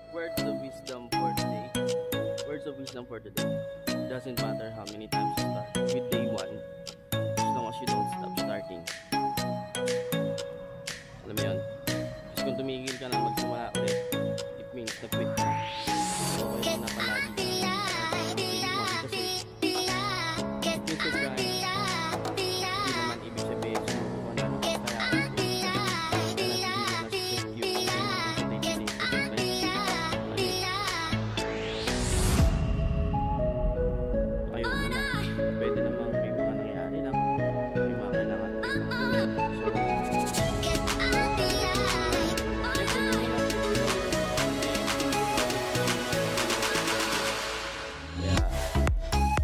Words of wisdom for today. Words of wisdom for today. Doesn't matter how many times you start. With day 1, as long as you don't stop starting. Alam mo yun? Kasi kung tumigil ka na magsimula ulit, it means na quit ka. So, kaya na palagi ka. Kasi, quit to try. Hindi naman ibig sabihin sumuko na lang. Pwede namang may mga nangyari lang, may mga kailangan kaya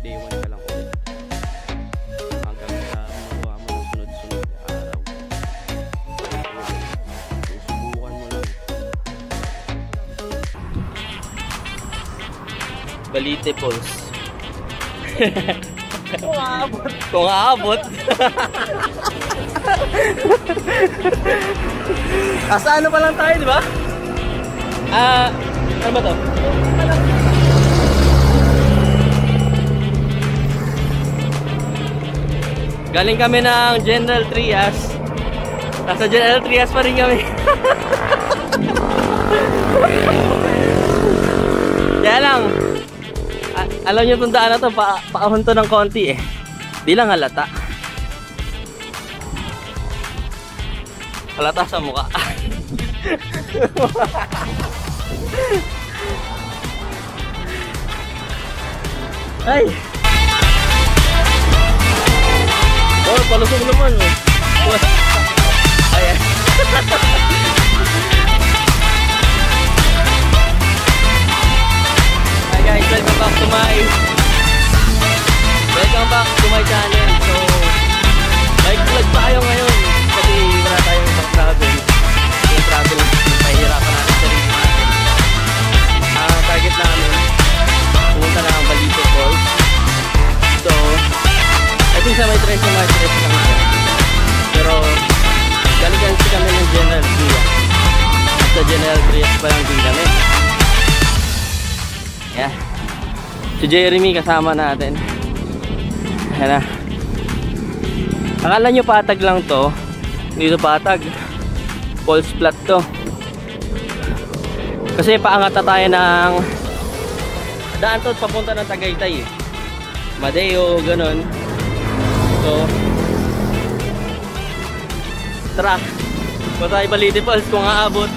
day 1 ka lang ulit hanggang sa magawa mo ng sunod-sunod na araw. Susubukan mo lang. Balite Pulse. Kung aabot. Asa ano pa lang tayo, di ba? Ano ba to? Galing kami ng General Trias. Nasa General Trias pa rin kami. Kaya lang, alam niyo itong daan na to, paahon to ng konti eh. Di lang halata. Halata sa mukha. Ay! Oh, palusog naman oh. Ayan. Hi guys, welcome back to my channel. So, bike vlog tayo ngayon kasi wala tayong ibang travel. Yung travel, pahihirapan natin sa rin natin. Ang target namin, pumunta na ang Balite Falls. So, I think sa may Treasure Market lang natin. Pero, galing kami ng General Trias. At sa General Trias pa lang din kami. Yeah. Si Jeremy kasama natin. Ayan na. Akala nyo patag lang to. Dito patag. Falls flat to. Kasi paangat na tayo ng daan to papunta ng Tagaytay eh. Madeo, ganun. So tara, punta tayo Balite Falls kung aabot.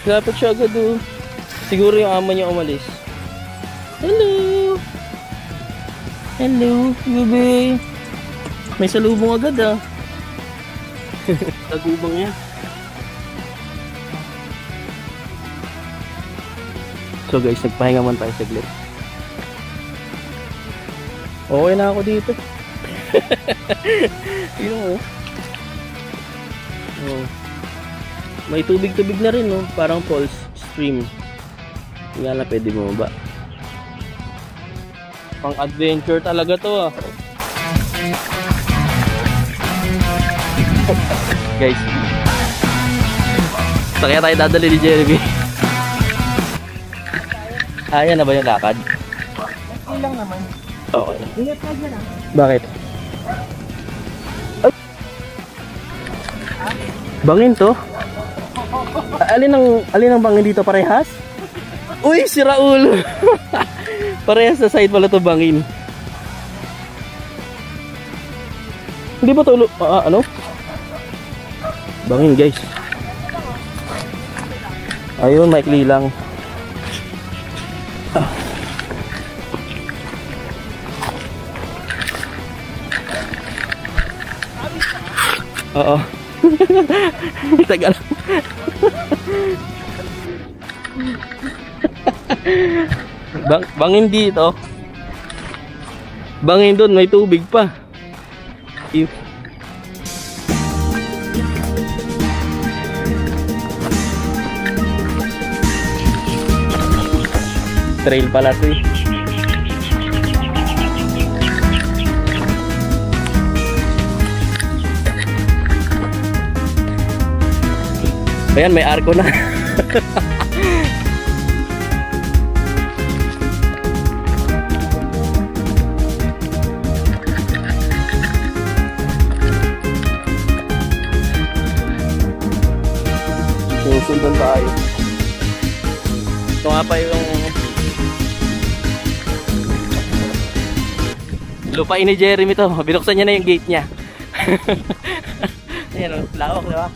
Dapat siya agad oh. Siguro yung ama niya umalis. Hello! Hello, bebe! May salubong agad ah. Tagubang niya. So guys, nagpahinga man tayo saglit. Okay na ako dito. Yun oh. Oh. May tubig-tubig na rin, no? Parang falls stream. Hindi nga na pwede bumaba. Pang adventure talaga to, ah. Guys, so kaya tayo dadali ni Jeremy. Ayan na ba yung lakad? Okay lang naman. Okay. Bakit? Bangin to? Alin ang bangin dito, parehas? Uy, si Raul. Parehas sa side pala to bangin. Hindi ba to ano? Bangin guys. Ayun, maikli lang. Oo. Tagal. Bangin dito. Bangin doon, may tubig pa. Trail pala ito eh. Ayan, may arko na. Susundan tayo. Ito nga pa yung lupain ni Jeremy to. Binuksan niya na yung gate niya. Ayan o, lawak diba?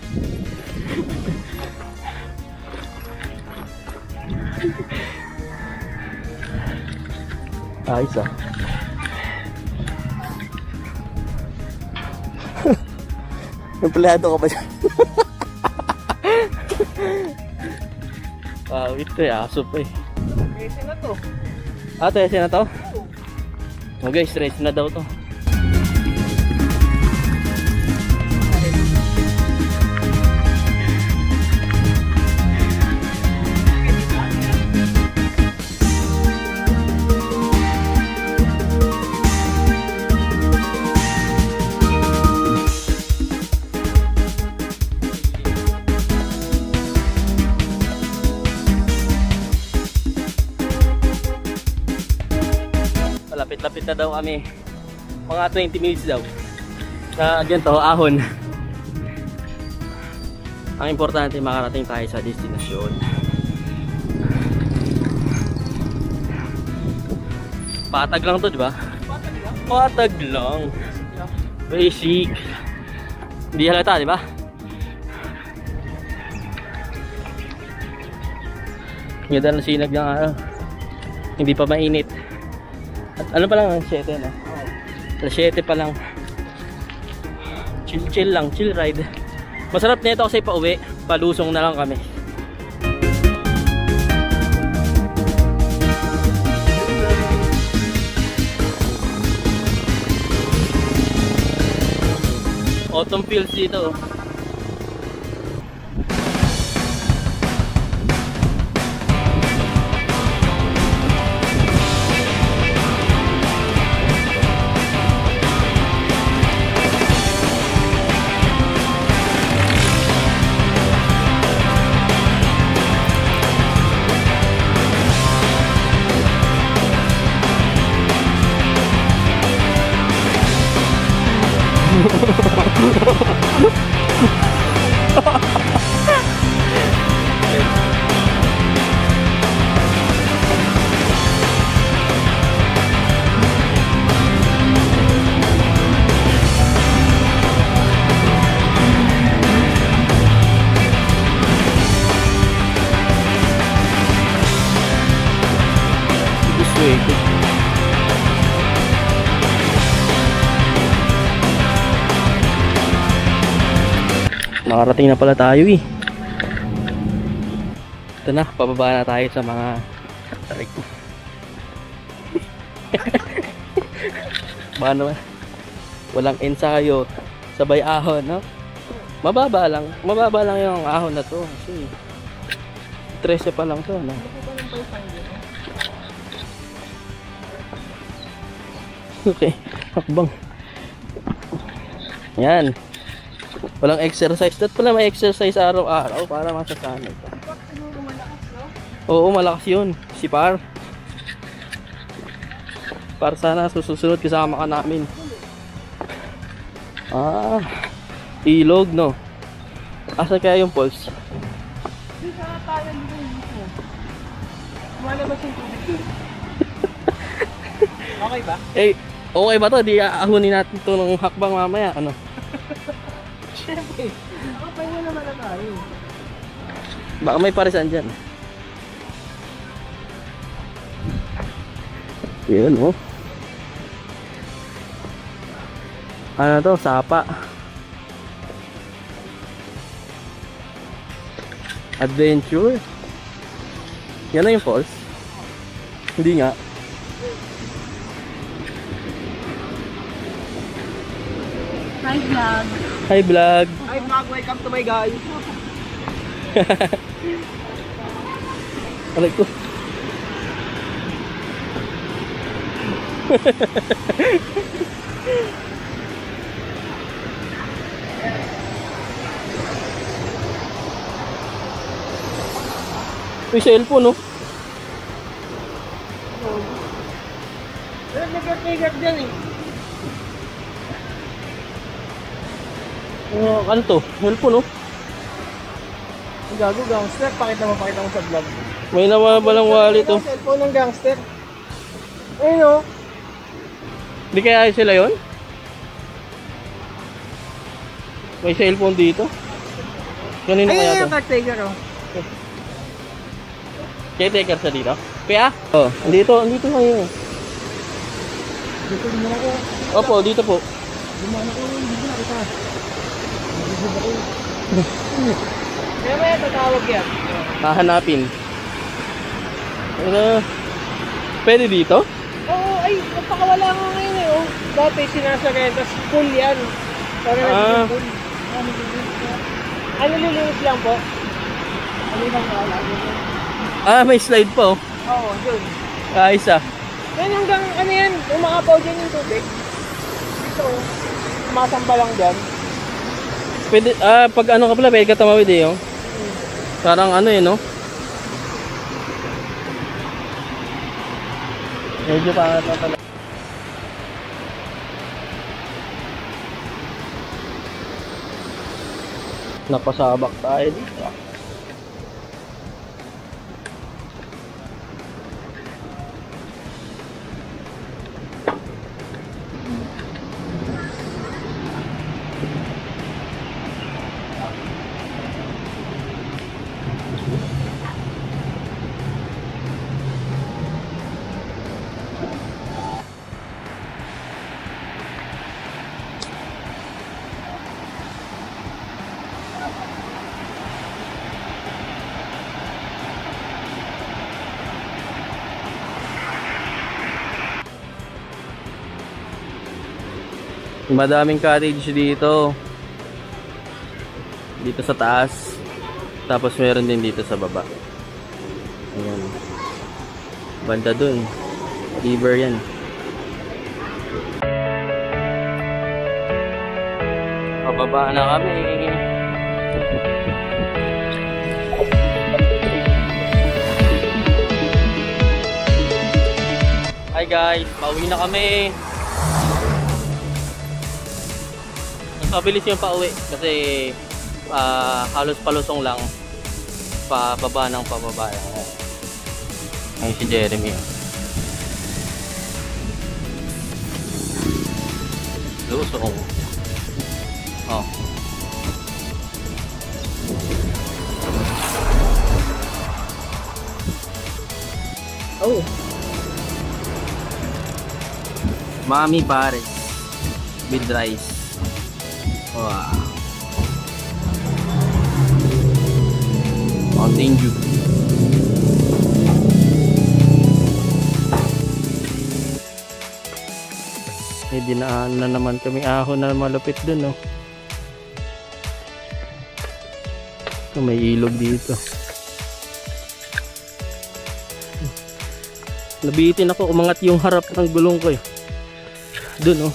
Ayos ah. Empleyado ka ba dyan? Wow, ito eh, aso pa eh. Tracing na to. Ah, tracing na to? Oh guys, tracing na daw to. Lapit na daw kami, mga 20 minutes daw na ganito, ahon. Ang importante makarating tayo sa destinasyon. Patag lang to, di ba? Patag lang. Basic. Hindi halata, di ba? Ganda ng sinag ng araw. Hindi pa mainit. At ano pa lang, 7 na. Alas 7 pa lang. Chill lang, chill ride. Masarap nito kasi pauwi, palusong na lang kami. Autumn fields dito. Nakarating na pala tayo eh. Ito na, pababa na tayo sa mga Paano? Walang ensayo, sabay ahon, no? Mababa lang yung ahon na to kasi 13 pa lang to, no? Okay, hakbang. Yan. Walang exercise. Dapat pala may exercise araw-araw para masasanay ka. Oo, malakas yun. Si Par. Para sana susunod kasama ka namin. Ah, ilog, no? Asa kaya yung pulse? Hindi sana tayo dito. Lumalabas yung tubig dun. Okay ba? Eh, okay ba to? Di aahunin natin to ng hakbang mamaya. Ano? Siyempre. Nakapahinga naman na tayo. Baka may parisan dyan. Yun, oh. Ano to? Sapa. Adventure. Yan na yung falls. Hindi nga. Hi vlog. Hi vlog. Hi vlog, welcome to my guys. Aray ko. May cellphone, no? Nag-trigger dyan eh. Ano to? Cellphone, no? Ang gago, gangster. Pakita mo sa vlog. May nawawalang wallet, oh. Cellphone ng gangster. Ayun o. Hindi kaya sila yon? May cellphone dito? Kanino kaya to? nag-trigger o. Caretaker sa dito? Kaya? Oh, andito kayo. Dito naman ako. Opo, dito po. Dumaan ako, hindi ko nakita. Kaya may tatawag yan. Hahanapin. Pero, pwede dito? Oo, ay, nagpakawala nga ngayon eh. Oh. Dati sinasakyan, tapos full yan. Para naging full. Ano lilinis lang po? Ano lang wala? May slide pa, oh. Oo, dun. Ayos ah. Yan hanggang ano yan, umakapaw dyan yung tubig. Dito, sumasamba lang dyan. Pwede, pag ano ka pala, pwede ka tumawid eh, oh. Parang ano eh, no? Medyo pangat na pala. Napasabak tayo dito. Madaming cottage dito. Dito sa taas. Tapos meron din dito sa baba. Ayan. Banda dun. River yan. Pababa na kami. Hi guys, pauwi na kami. Mabilis yung pauwi kasi halos palusong lang pababa ng pababa. Ayun si Jeremy. Lusong. Oh. Oh. Mami Pares with rice. Wow. Mountain Dew. May dinaan na naman kami ahon na malupit dun, oh. May ilog dito. Nabitin ako, umangat yung harap ng gulong ko eh. Dun, oh.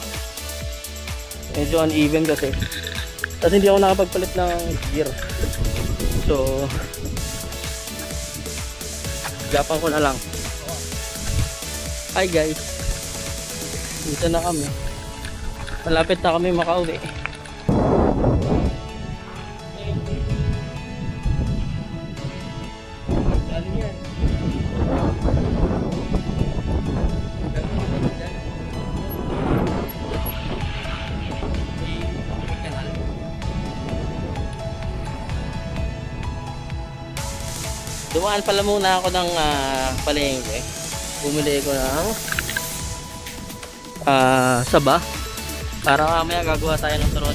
Medyo uneven kasi hindi ako nakapagpalit ng gear, so gapan ko na lang. Hi guys, dito na kami, malapit na kami makauwi. Dumaan pala muna ako ng palengke. Bumili ko ng saba para mamaya gagawa tayo ng turon.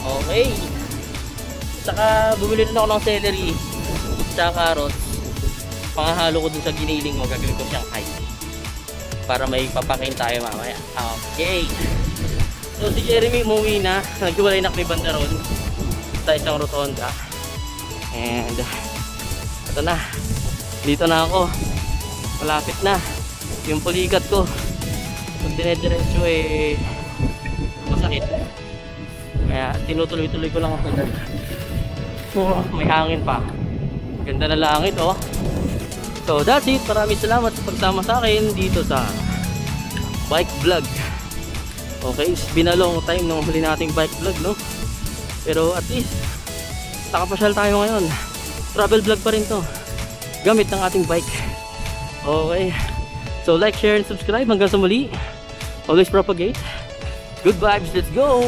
Okay. Saka bumili rin ako ng celery, saka carrots. pangahalo ko dun sa giniling mo, gagawin ko siyang ice. Para may papakain tayo mamaya. Okay. So si Jeremy umuwi na. Naghiwalay na kami banda ron sa isang rotonda. And ito na. Dito na ako. Malapit na. Yung pulikat ko. Pag dinediretso eh masakit. Kaya tinutuloy-tuloy ko lang ako dyan. May hangin pa. Ganda na langit oh. So that's it. Maraming salamat sa pagsama sa akin dito sa bike vlog. Okay, it's been a long time nung huli nating bike vlog, no? Pero at least nakapasyal tayo ngayon. Travel vlog pa rin to, gamit ng ating bike. Okay, so like, share, and subscribe. Hanggang sa muli. Always propagate good vibes. Let's go!